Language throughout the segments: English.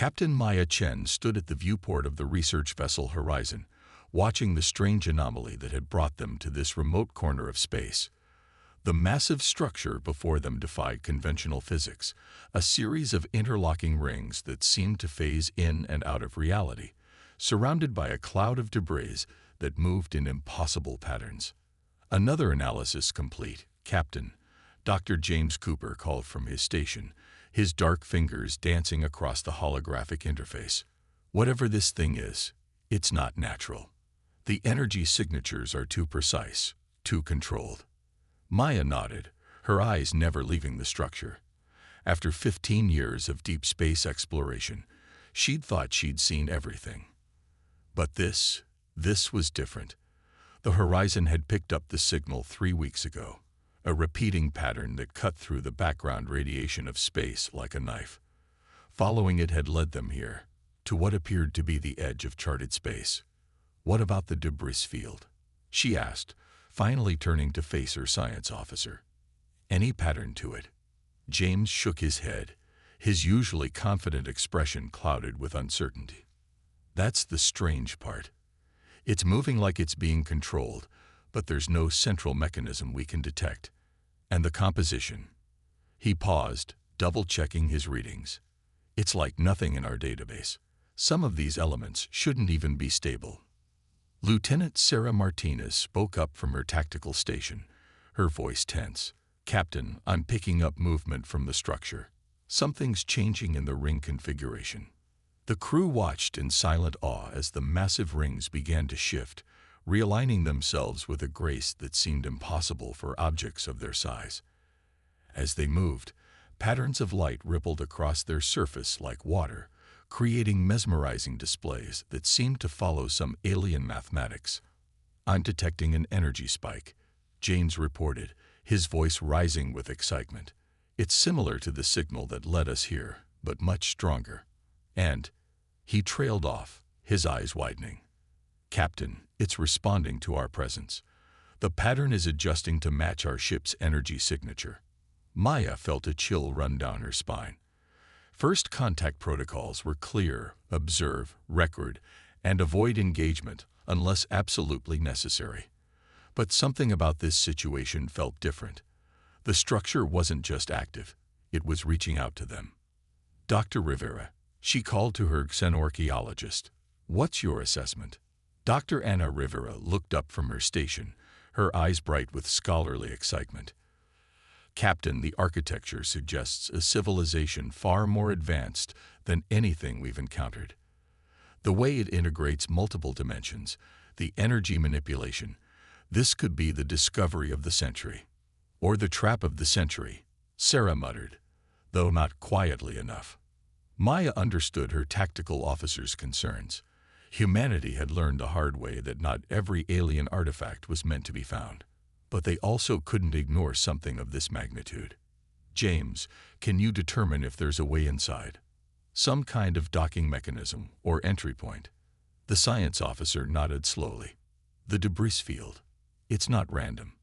Captain Maya Chen stood at the viewport of the research vessel Horizon, watching the strange anomaly that had brought them to this remote corner of space. The massive structure before them defied conventional physics, a series of interlocking rings that seemed to phase in and out of reality, surrounded by a cloud of debris that moved in impossible patterns. Another analysis complete, Captain Dr. James Cooper called from his station, his dark fingers dancing across the holographic interface. Whatever this thing is, it's not natural. The energy signatures are too precise, too controlled. Maya nodded, her eyes never leaving the structure. After 15 years of deep space exploration, she'd thought she'd seen everything. But this was different. The Horizon had picked up the signal 3 weeks ago, a repeating pattern that cut through the background radiation of space like a knife. Following it had led them here, to what appeared to be the edge of charted space. "What about the debris field?" she asked, finally turning to face her science officer. "Any pattern to it?" James shook his head, his usually confident expression clouded with uncertainty. "That's the strange part. It's moving like it's being controlled, but there's no central mechanism we can detect. And the composition." He paused, double-checking his readings. "It's like nothing in our database. Some of these elements shouldn't even be stable." Lieutenant Sarah Martinez spoke up from her tactical station, her voice tense. "Captain, I'm picking up movement from the structure. Something's changing in the ring configuration." The crew watched in silent awe as the massive rings began to shift, realigning themselves with a grace that seemed impossible for objects of their size. As they moved, patterns of light rippled across their surface like water, creating mesmerizing displays that seemed to follow some alien mathematics. "I'm detecting an energy spike," James reported, his voice rising with excitement. "It's similar to the signal that led us here, but much stronger." And he trailed off, his eyes widening. "Captain, it's responding to our presence. The pattern is adjusting to match our ship's energy signature." Maya felt a chill run down her spine. First contact protocols were clear: observe, record, and avoid engagement unless absolutely necessary. But something about this situation felt different. The structure wasn't just active, it was reaching out to them. "Dr. Rivera," she called to her xenorchaeologist, "what's your assessment?" Dr. Anna Rivera looked up from her station, her eyes bright with scholarly excitement. "Captain, the architecture suggests a civilization far more advanced than anything we've encountered. The way it integrates multiple dimensions, the energy manipulation, this could be the discovery of the century." "Or the trap of the century," Sarah muttered, though not quietly enough. Maya understood her tactical officer's concerns. Humanity had learned the hard way that not every alien artifact was meant to be found. But they also couldn't ignore something of this magnitude. "James, can you determine if there's a way inside? Some kind of docking mechanism or entry point?" The science officer nodded slowly. "The debris field. It's not random.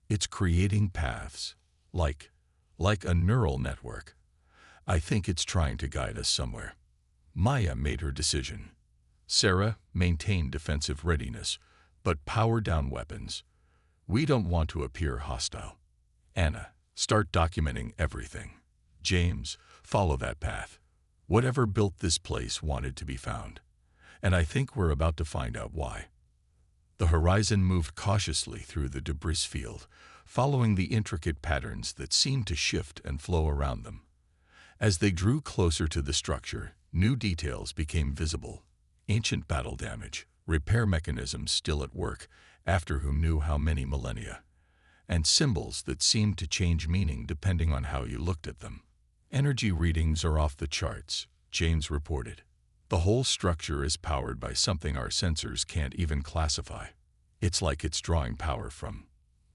It's creating paths, like a neural network. I think it's trying to guide us somewhere." Maya made her decision. "Sarah, maintain defensive readiness, but power down weapons. We don't want to appear hostile. Anna, start documenting everything. James, follow that path. Whatever built this place wanted to be found. And I think we're about to find out why." The Horizon moved cautiously through the debris field, following the intricate patterns that seemed to shift and flow around them. As they drew closer to the structure, new details became visible. Ancient battle damage, repair mechanisms still at work, after who knew how many millennia, and symbols that seemed to change meaning depending on how you looked at them. "Energy readings are off the charts," James reported. "The whole structure is powered by something our sensors can't even classify. It's like it's drawing power from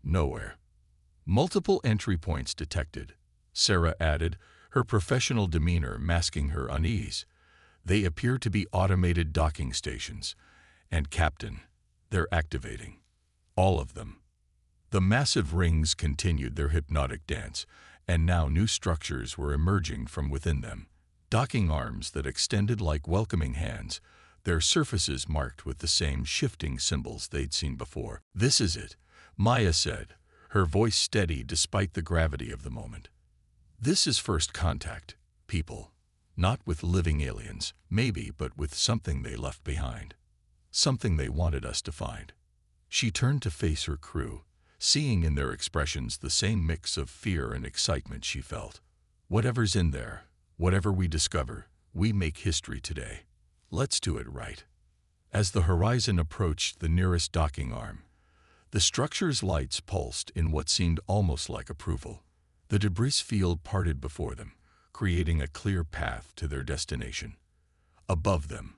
nowhere." "Multiple entry points detected," Sarah added, her professional demeanor masking her unease. "They appear to be automated docking stations. And Captain, they're activating. All of them." The massive rings continued their hypnotic dance, and now new structures were emerging from within them. Docking arms that extended like welcoming hands, their surfaces marked with the same shifting symbols they'd seen before. "This is it," Maya said, her voice steady despite the gravity of the moment. "This is first contact, people. Not with living aliens, maybe, but with something they left behind. Something they wanted us to find." She turned to face her crew, seeing in their expressions the same mix of fear and excitement she felt. "Whatever's in there, whatever we discover, we make history today. Let's do it right." As the horizon approached the nearest docking arm, the structure's lights pulsed in what seemed almost like approval. The debris field parted before them, creating a clear path to their destination. Above them,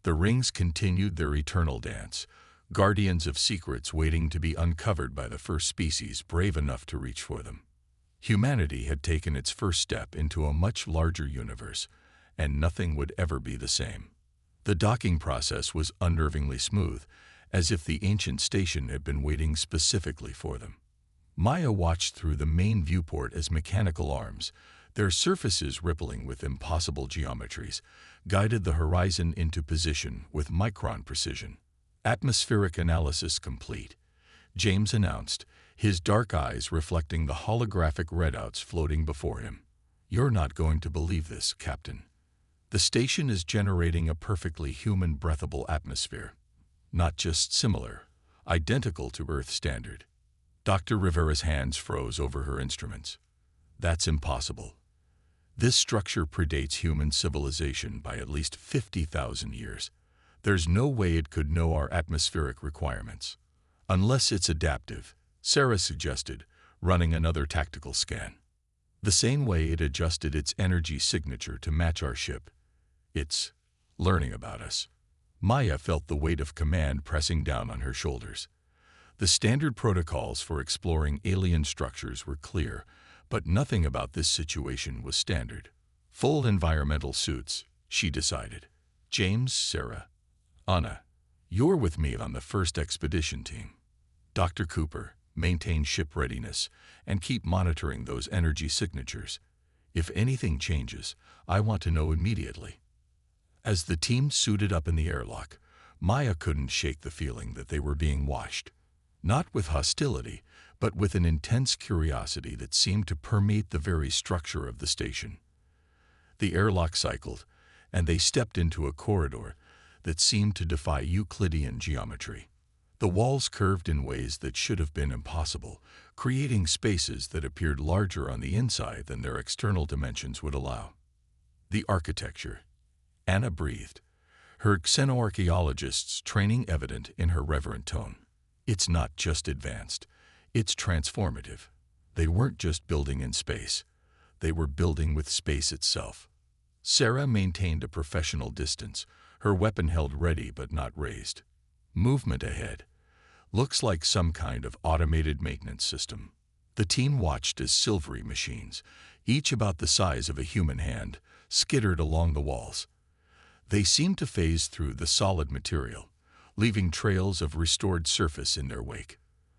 the rings continued their eternal dance, guardians of secrets waiting to be uncovered by the first species brave enough to reach for them. Humanity had taken its first step into a much larger universe, and nothing would ever be the same. The docking process was unnervingly smooth, as if the ancient station had been waiting specifically for them. Maya watched through the main viewport as mechanical arms, their surfaces rippling with impossible geometries, guided the horizon into position with micron precision. "Atmospheric analysis complete," James announced, his dark eyes reflecting the holographic readouts floating before him. "You're not going to believe this, Captain. The station is generating a perfectly human breathable atmosphere. Not just similar, identical to Earth standard." Dr. Rivera's hands froze over her instruments. "That's impossible. This structure predates human civilization by at least 50,000 years. There's no way it could know our atmospheric requirements." "Unless it's adaptive," Sarah suggested, running another tactical scan. "The same way it adjusted its energy signature to match our ship. It's learning about us." Maya felt the weight of command pressing down on her shoulders. The standard protocols for exploring alien structures were clear, but nothing about this situation was standard. "Full environmental suits," she decided. "James, Sarah, Anna, you're with me on the first expedition team. Dr. Cooper, maintain ship readiness and keep monitoring those energy signatures. If anything changes, I want to know immediately." As the team suited up in the airlock, Maya couldn't shake the feeling that they were being watched. Not with hostility, but with an intense curiosity that seemed to permeate the very structure of the station. The airlock cycled, and they stepped into a corridor that seemed to defy Euclidean geometry. The walls curved in ways that should have been impossible, creating spaces that appeared larger on the inside than their external dimensions would allow. "The architecture," Anna breathed, her xenoarchaeologist's training evident in her reverent tone. "It's not just advanced, it's transformative." They weren't just building in space, they were building with space itself. Sarah maintained a professional distance, her weapon held ready but not raised. "Movement ahead. Looks like some kind of automated maintenance system." The team watched as silvery machines, each about the size of a human hand, skittered along the walls. They seemed to phase through the solid material, leaving trails of restored surface in their wake.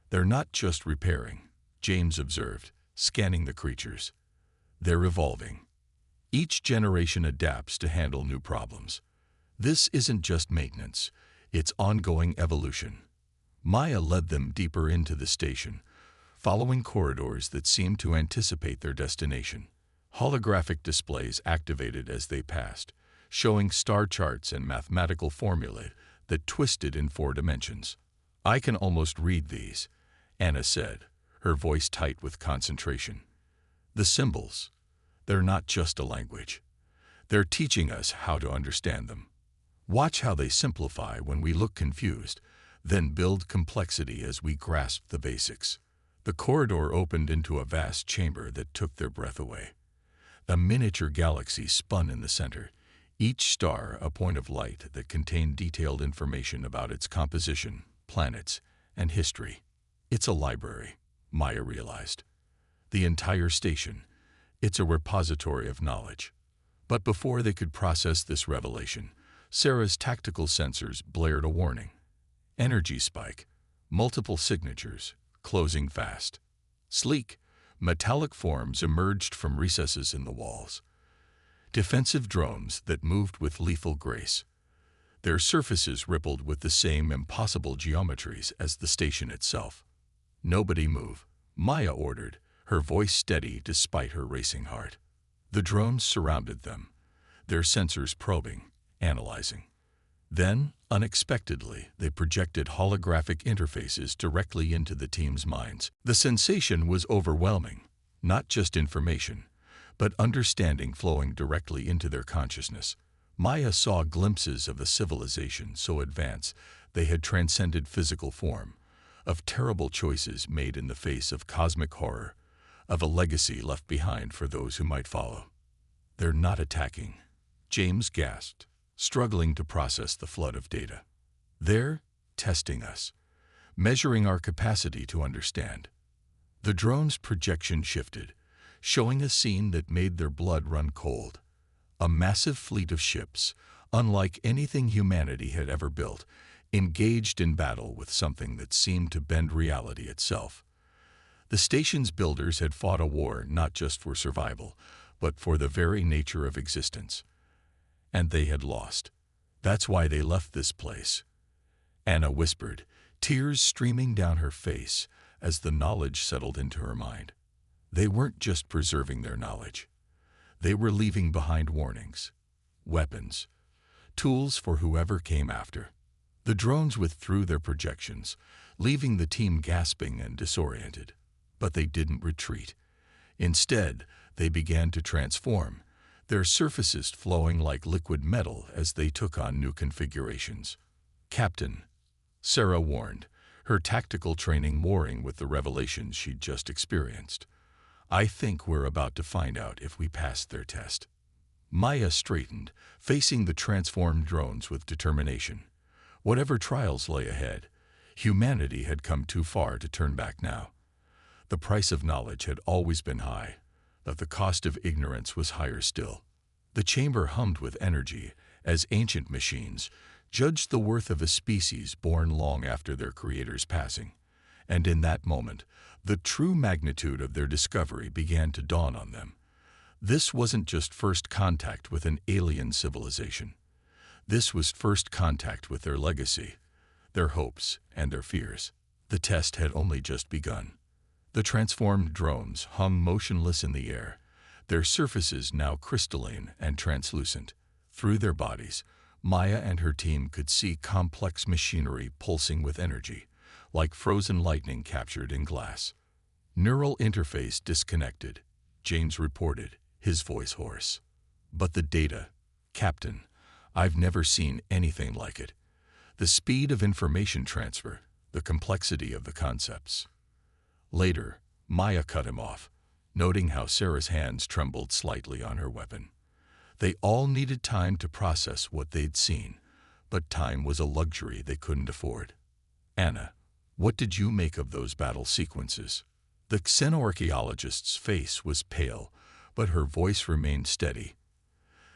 "They're not just repairing," James observed, scanning the creatures. "They're evolving. Each generation adapts to handle new problems. This isn't just maintenance, it's ongoing evolution." Maya led them deeper into the station, following corridors that seemed to anticipate their destination. Holographic displays activated as they passed, showing star charts and mathematical formulae that twisted in 4 dimensions. "I can almost read these," Anna said, her voice tight with concentration. "The symbols, they're not just a language. They're teaching us how to understand them. Watch how they simplify when we look confused, then build complexity as we grasp the basics." The corridor opened into a vast chamber that took their breath away. A miniature galaxy spun in the center, each star a point of light that contained detailed information about its composition, planets, and history. "It's a library," Maya realized. "The entire station. It's a repository of knowledge." But before they could process this revelation, Sarah's tactical sensors blared a warning. "Energy spike. Multiple signatures. Closing fast." Sleek, metallic forms emerged from recesses in the walls. defensive drones that moved with lethal grace. Their surfaces rippled with the same impossible geometries as the station itself. "Nobody move," Maya ordered, her voice steady despite her racing heart. The drones surrounded them, their sensors probing, analyzing. Then, unexpectedly, they projected holographic interfaces directly into the team's minds. The sensation was overwhelming, not just information, but understanding flowing directly into their consciousness. Maya saw glimpses of a civilization so advanced they had transcended physical form, of terrible choices made in the face of cosmic horror, of a legacy left behind for those who might follow. "They're not attacking," James gasped, struggling to process the flood of data. "They're testing us, measuring our capacity to understand." The drone's projection shifted, showing a scene that made their blood run cold. A massive fleet of ships, unlike anything humanity had ever built, engaged in battle with something that seemed to bend reality itself. The station's builders had fought a war not just for survival, but for the very nature of existence. And they had lost. That's why they left this place. Anna whispered, tears streaming down her face as the knowledge settled into her mind. They weren't just preserving their knowledge. They were leaving behind warnings, weapons, tools for whoever came after. The drones withdrew their projections, leaving the team gasping and disoriented. But they didn't retreat. Instead, they began to transform, their surfaces flowing like liquid metal as they took on new configurations. "Captain," Sarah warned, her tactical training warring with the revelations she'd just experienced. "I think we're about to find out if we passed their test." Maya straightened, facing the transformed drones with determination. Whatever trials lay ahead, humanity had come too far to turn back now. The price of knowledge had always been high, but the cost of ignorance was higher still. The chamber hummed with energy as ancient machines judged the worth of a species born long after their creator's passing. And in that moment, the true magnitude of their discovery began to dawn on them. This wasn't just first contact with an alien civilization. This was first contact with their legacy, their hopes, and their fears. The test had only just begun. The transformed drones hung motionless in the air, their surfaces now crystalline and translucent. Through their bodies, Maya and her team could see complex machinery pulsing with energy, like frozen lightning captured in glass. "Neural interface disconnected," James reported, his voice hoarse. "But the data, Captain, I've never seen anything like it. The speed of information transfer, the complexity of the concepts." Later, Maya cut him off, noting how Sarah's hands trembled slightly on her weapon. They all needed time to process what they'd seen, but time was a luxury they couldn't afford. "Anna, what did you make of those battle sequences?" The xenoarchaeologist's face was pale, but her voice remained steady.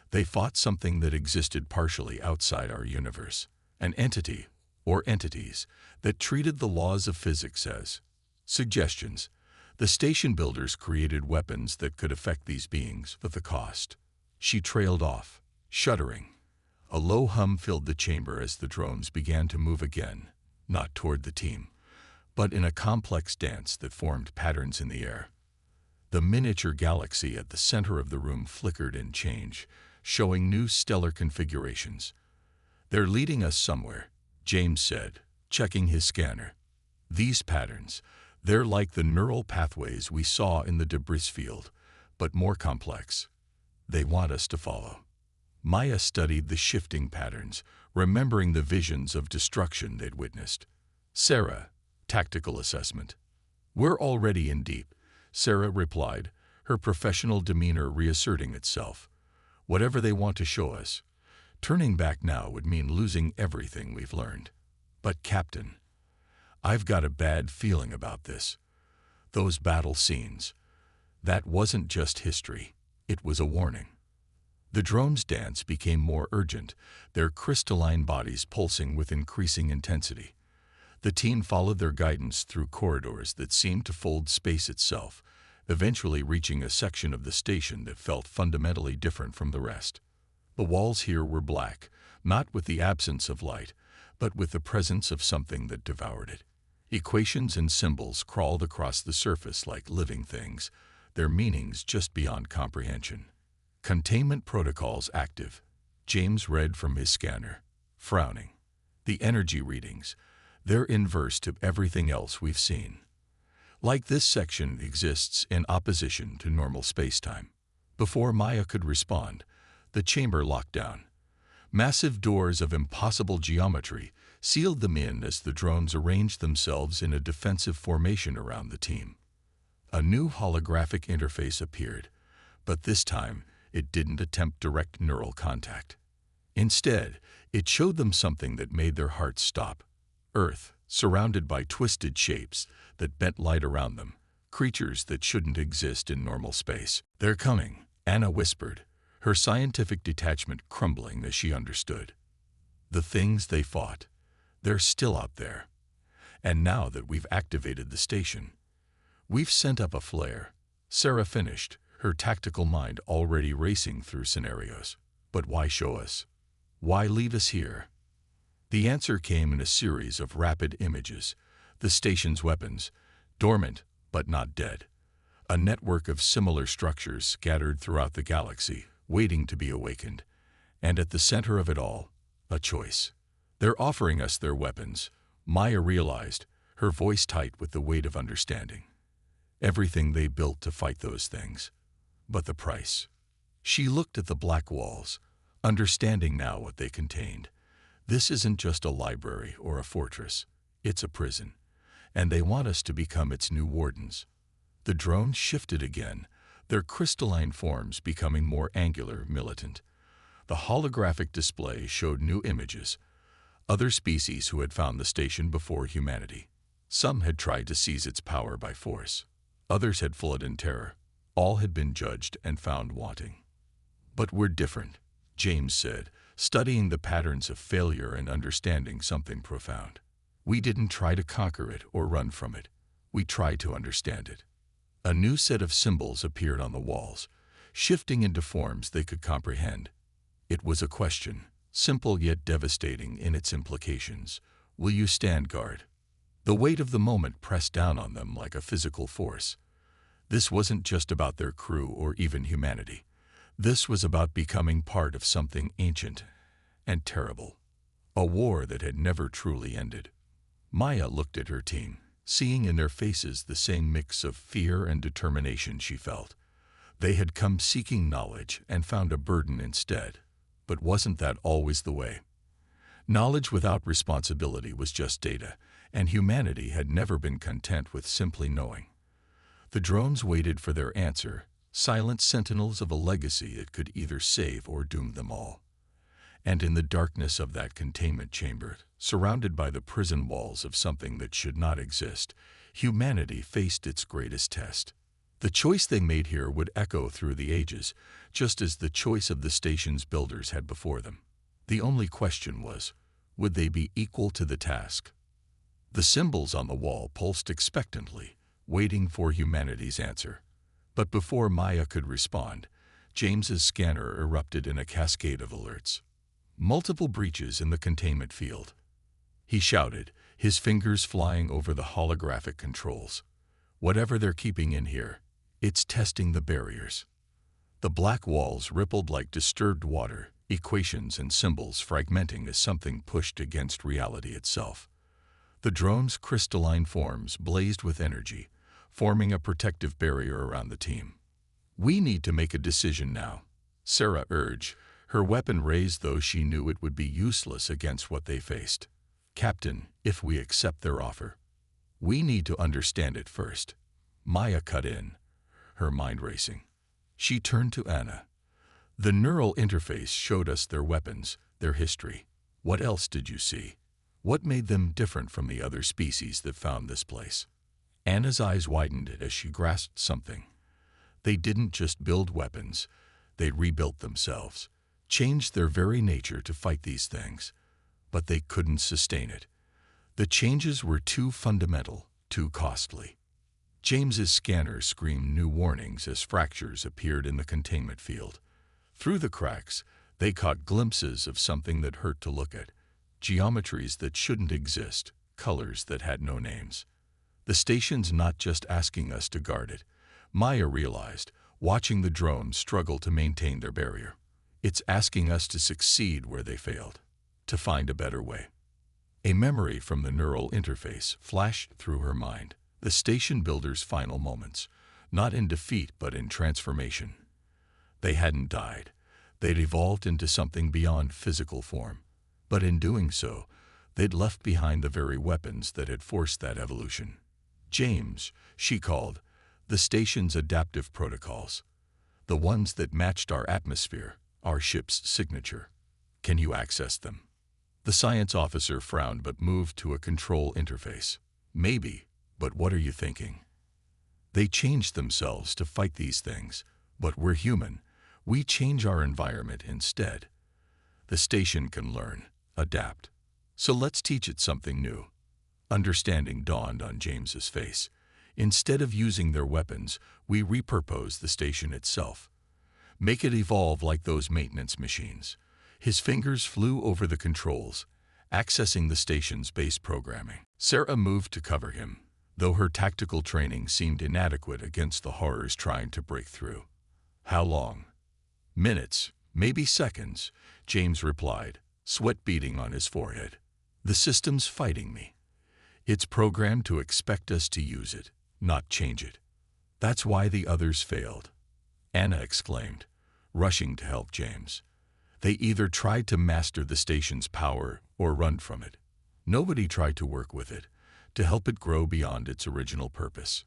"They fought something that existed partially outside our universe, an entity, or entities, that treated the laws of physics as suggestions. The station builders created weapons that could affect these beings at the cost." She trailed off, shuddering. A low hum filled the chamber as the drones began to move again, not toward the team, but in a complex dance that formed patterns in the air. The miniature galaxy at the center of the room flickered and changed, showing new stellar configurations. "They're leading us somewhere," James said, checking his scanner. "These patterns, they're like the neural pathways we saw in the debris field, but more complex. They want us to follow." Maya studied the shifting patterns, remembering the visions of destruction they'd witnessed. "Sarah, tactical assessment." "We're already in deep," Sarah replied, her professional demeanor reasserting itself. "Whatever they want to show us, turning back now would mean losing everything we've learned." "But Captain, I've got a bad feeling about this. Those battle scenes, that wasn't just history, it was a warning." The drone's dance became more urgent, their crystalline bodies pulsing with increasing intensity. The team followed their guidance through corridors that seemed to fold space itself, eventually reaching a section of the station that felt fundamentally different from the rest. The walls here were black, not with the absence of light, but with the presence of something that devoured it. Equations and symbols crawled across the surface like living things, their meanings just beyond comprehension. Containment protocols active. James read from his scanner, frowning. The energy readings, they're inverse to everything else we've seen. Like this section exists in opposition to normal spacetime. Before Maya could respond, the chamber locked down. Massive doors of impossible geometry sealed them in as the drones arranged themselves in a defensive formation around the team. A new holographic interface appeared, but this time it didn't attempt direct neural contact. Instead, it showed them something that made their hearts stop. Earth, surrounded by twisted shapes that bent light around them, creatures that shouldn't exist in normal space. "They're coming," Anna whispered, her scientific detachment crumbling as she understood. The things they fought, they're still out there. And now that we've activated the station, we've sent up a flare. Sarah finished, her tactical mind already racing through scenarios. But why show us? Why leave us here? The answer came in a series of rapid images. The station's weapons, dormant but not dead. A network of similar structures scattered throughout the galaxy, waiting to be awakened. And at the center of it all, a choice. They're offering us their weapons, Maya realized, her voice tight with the weight of understanding. Everything they built to fight those things. But the price. She looked at the black walls, understanding now what they contained. This isn't just a library or a fortress. It's a prison. And they want us to become its new wardens. The drones shifted again, their crystalline forms becoming more angular, militant. The holographic display showed new images. Other species who had found the station before humanity. Some had tried to seize its power by force. Others had fled in terror. All had been judged and found wanting. "But we're different," James said, studying the patterns of failure and understanding something profound. "We didn't try to conquer it or run from it. We tried to understand it." A new set of symbols appeared on the walls, shifting into forms they could comprehend. It was a question, simple yet devastating in its implications. Will you stand guard? The weight of the moment pressed down on them like a physical force. This wasn't just about their crew or even humanity. This was about becoming part of something ancient and terrible. A war that had never truly ended. Maya looked at her team, seeing in their faces the same mix of fear and determination she felt. They had come seeking knowledge and found a burden instead. But wasn't that always the way? Knowledge without responsibility was just data, and humanity had never been content with simply knowing. The drones waited for their answer, silent sentinels of a legacy that could either save or doom them all. And in the darkness of that containment chamber, surrounded by the prison walls of something that should not exist, humanity faced its greatest test. The choice they made here would echo through the ages, just as the choice of the station's builders had before them. The only question was, would they be equal to the task? The symbols on the wall pulsed expectantly, waiting for humanity's answer. But before Maya could respond, James's scanner erupted in a cascade of alerts. Multiple breaches in the containment field. He shouted, his fingers flying over the holographic controls. Whatever they're keeping in here, it's testing the barriers. The black walls rippled like disturbed water, equations and symbols fragmenting as something pushed against reality itself. The drone's crystalline forms blazed with energy, forming a protective barrier around the team. "We need to make a decision now," Sarah urged, her weapon raised though she knew it would be useless against what they faced. "Captain, if we accept their offer, we need to understand it first." Maya cut in, her mind racing. She turned to Anna. "The neural interface showed us their weapons, their history. What else did you see? What made them different from the other species that found this place?" Anna's eyes widened as she grasped something. They didn't just build weapons, they rebuilt themselves, changed their very nature to fight these things. But they couldn't sustain it. The changes were too fundamental, too costly. James's scanner screamed new warnings as fractures appeared in the containment field. Through the cracks, they caught glimpses of something that hurt to look at. Geometries that shouldn't exist, colors that had no names. The station's not just asking us to guard it, Maya realized, watching the drones struggle to maintain their barrier. It's asking us to succeed where they failed, to find a better way. A memory from the neural interface flashed through her mind. The station builders' final moments, not in defeat but in transformation. They hadn't died. They'd evolved into something beyond physical form. But in doing so, they'd left behind the very weapons that had forced that evolution. James, she called, the station's adaptive protocols. The ones that matched our atmosphere, our ship's signature. Can you access them? The science officer frowned but moved to a control interface. Maybe, but what are you thinking? They changed themselves to fight these things, but we're human. We change our environment instead. The station can learn, adapt. So let's teach it something new. Understanding dawned on James's face. Instead of using their weapons, we repurpose the station itself. Make it evolve like those maintenance machines. His fingers flew over the controls, accessing the station's base programming. Sarah moved to cover him, though her tactical training seemed inadequate against the horrors trying to break through. How long? Minutes, maybe seconds, James replied, sweat beading on his forehead. The system's fighting me. It's programmed to expect us to use it, not change it. That's why the others failed, Anna exclaimed, rushing to help James. They either tried to master the station's power or run from it. Nobody tried to work with it, to help it grow beyond its original purpose.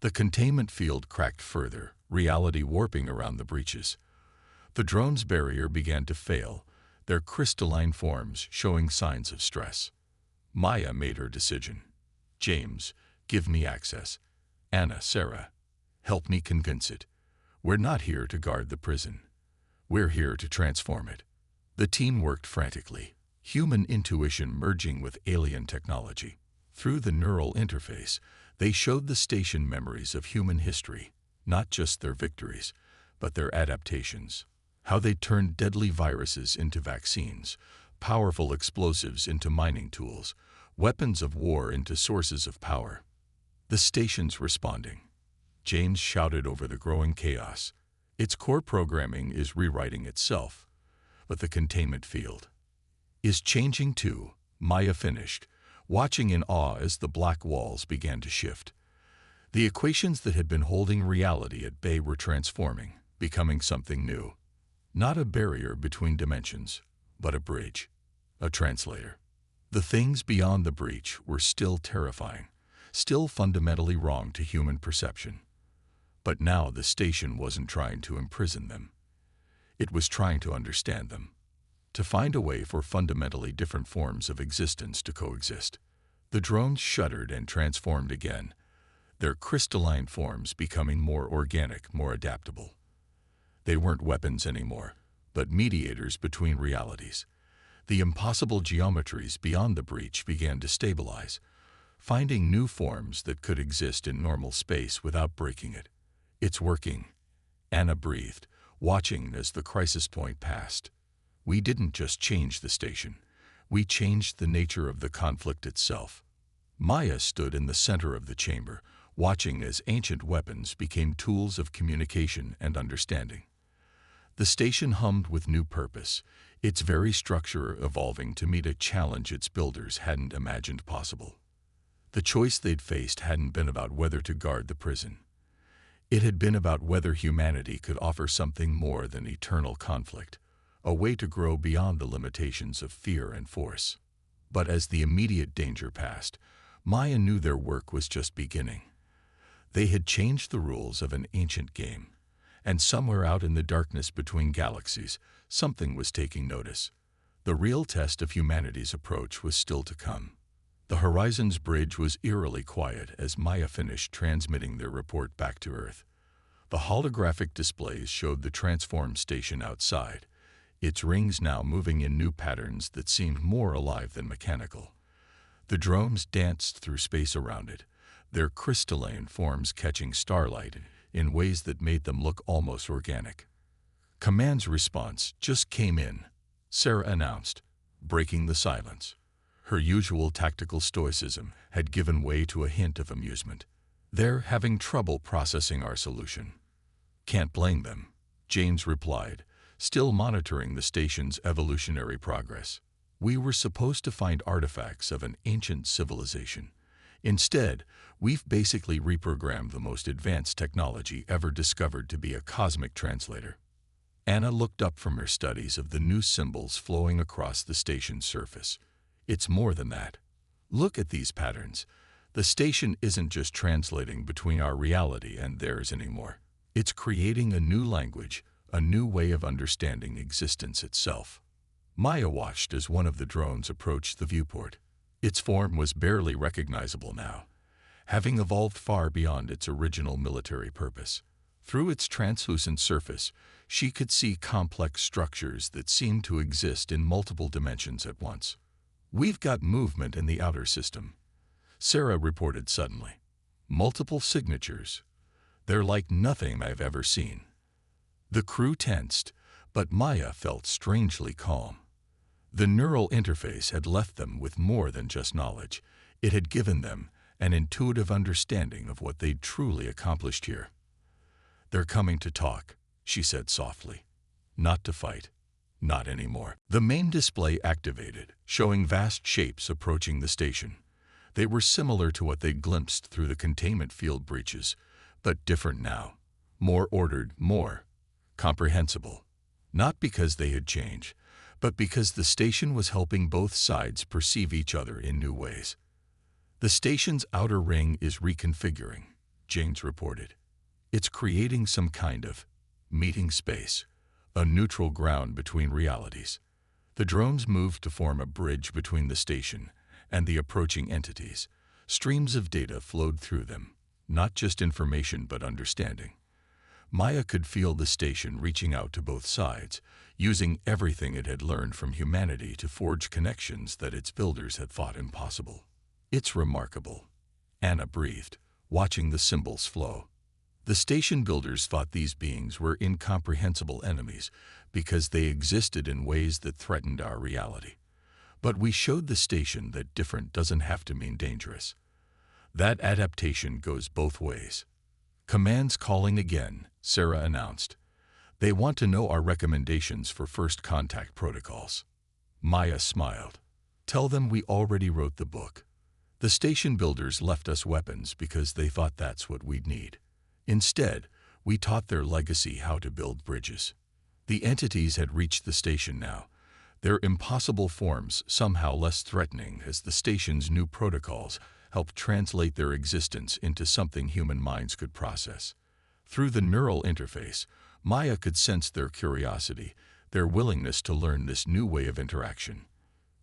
The containment field cracked further, reality warping around the breaches. The drone's barrier began to fail, their crystalline forms showing signs of stress. Maya made her decision. James, give me access. Anna, Sarah, help me convince it. We're not here to guard the prison. We're here to transform it. The team worked frantically, human intuition merging with alien technology. Through the neural interface, they showed the station memories of human history, not just their victories, but their adaptations. How they turned deadly viruses into vaccines, powerful explosives into mining tools, weapons of war into sources of power. The station's responding. James shouted over the growing chaos. Its core programming is rewriting itself, but the containment field is changing too, Maya finished, watching in awe as the black walls began to shift. The equations that had been holding reality at bay were transforming, becoming something new. Not a barrier between dimensions, but a bridge, a translator. The things beyond the breach were still terrifying, still fundamentally wrong to human perception. But now the station wasn't trying to imprison them. It was trying to understand them, to find a way for fundamentally different forms of existence to coexist. The drones shuddered and transformed again, their crystalline forms becoming more organic, more adaptable. They weren't weapons anymore, but mediators between realities. The impossible geometries beyond the breach began to stabilize, finding new forms that could exist in normal space without breaking it. It's working, Anna breathed, watching as the crisis point passed. We didn't just change the station. We changed the nature of the conflict itself. Maya stood in the center of the chamber, watching as ancient weapons became tools of communication and understanding. The station hummed with new purpose, its very structure evolving to meet a challenge its builders hadn't imagined possible. The choice they'd faced hadn't been about whether to guard the prison. It had been about whether humanity could offer something more than eternal conflict, a way to grow beyond the limitations of fear and force. But as the immediate danger passed, Maya knew their work was just beginning. They had changed the rules of an ancient game, and somewhere out in the darkness between galaxies, something was taking notice. The real test of humanity's approach was still to come. The Horizon's bridge was eerily quiet as Maya finished transmitting their report back to Earth. The holographic displays showed the transformed station outside, its rings now moving in new patterns that seemed more alive than mechanical. The drones danced through space around it, their crystalline forms catching starlight in ways that made them look almost organic. Command's response just came in, Sarah announced, breaking the silence. Her usual tactical stoicism had given way to a hint of amusement. "They're having trouble processing our solution." "Can't blame them," James replied, still monitoring the station's evolutionary progress. "We were supposed to find artifacts of an ancient civilization. Instead, we've basically reprogrammed the most advanced technology ever discovered to be a cosmic translator." Anna looked up from her studies of the new symbols flowing across the station's surface. "It's more than that. Look at these patterns. The station isn't just translating between our reality and theirs anymore. It's creating a new language, a new way of understanding existence itself." Maya watched as one of the drones approached the viewport. Its form was barely recognizable now, having evolved far beyond its original military purpose. Through its translucent surface, she could see complex structures that seemed to exist in multiple dimensions at once. "We've got movement in the outer system," Sarah reported suddenly. "Multiple signatures. They're like nothing I've ever seen." The crew tensed, but Maya felt strangely calm. The neural interface had left them with more than just knowledge. It had given them an intuitive understanding of what they'd truly accomplished here. "They're coming to talk," she said softly. "Not to fight. Not anymore." The main display activated, showing vast shapes approaching the station. They were similar to what they'd glimpsed through the containment field breaches, but different now. More ordered, more comprehensible. Not because they had changed, but because the station was helping both sides perceive each other in new ways. "The station's outer ring is reconfiguring," James reported. "It's creating some kind of meeting space, a neutral ground between realities." The drones moved to form a bridge between the station and the approaching entities. Streams of data flowed through them, not just information but understanding. Maya could feel the station reaching out to both sides, using everything it had learned from humanity to forge connections that its builders had thought impossible. "It's remarkable," Anna breathed, watching the symbols flow. The station builders thought these beings were incomprehensible enemies because they existed in ways that threatened our reality. But we showed the station that different doesn't have to mean dangerous. That adaptation goes both ways. "Command's calling again," Sarah announced. "They want to know our recommendations for first contact protocols." Maya smiled. "Tell them we already wrote the book. The station builders left us weapons because they thought that's what we'd need. Instead, we taught their legacy how to build bridges." The entities had reached the station now, their impossible forms somehow less threatening as the station's new protocols helped translate their existence into something human minds could process. Through the neural interface, Maya could sense their curiosity, their willingness to learn this new way of interaction.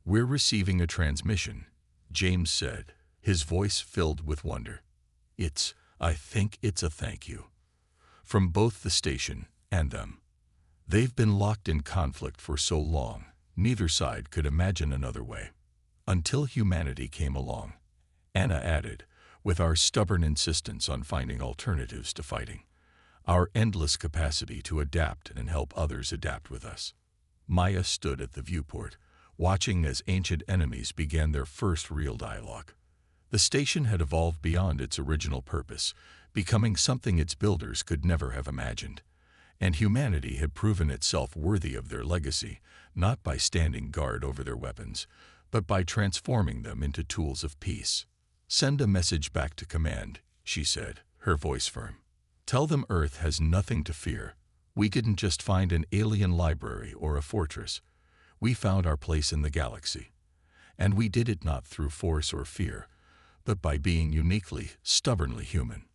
"We're receiving a transmission," James said, his voice filled with wonder. I think it's a thank you. From both the station and them. They've been locked in conflict for so long, neither side could imagine another way. Until humanity came along," Anna added, "with our stubborn insistence on finding alternatives to fighting. Our endless capacity to adapt and help others adapt with us." Maya stood at the viewport, watching as ancient enemies began their first real dialogue. The station had evolved beyond its original purpose, becoming something its builders could never have imagined. And humanity had proven itself worthy of their legacy, not by standing guard over their weapons, but by transforming them into tools of peace. "Send a message back to command," she said, her voice firm. "Tell them Earth has nothing to fear. We didn't just find an alien library or a fortress. We found our place in the galaxy. And we did it not through force or fear, but by being uniquely, stubbornly human."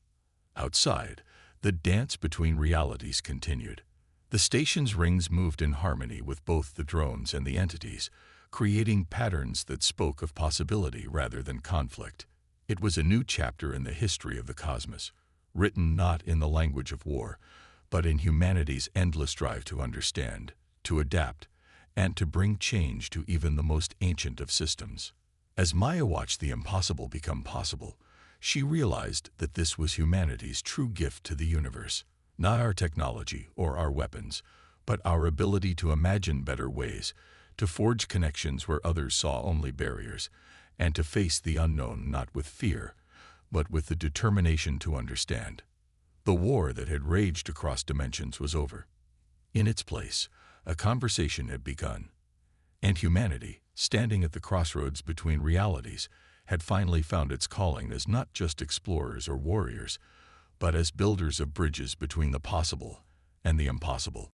Outside, the dance between realities continued. The station's rings moved in harmony with both the drones and the entities, creating patterns that spoke of possibility rather than conflict. It was a new chapter in the history of the cosmos, written not in the language of war, but in humanity's endless drive to understand, to adapt, and to bring change to even the most ancient of systems. As Maya watched the impossible become possible, She realized that this was humanity's true gift to the universe, not our technology or our weapons, but our ability to imagine better ways, to forge connections where others saw only barriers, and to face the unknown not with fear, but with the determination to understand. The war that had raged across dimensions was over. In its place, a conversation had begun, and humanity, standing at the crossroads between realities, had finally found its calling as not just explorers or warriors, but as builders of bridges between the possible and the impossible.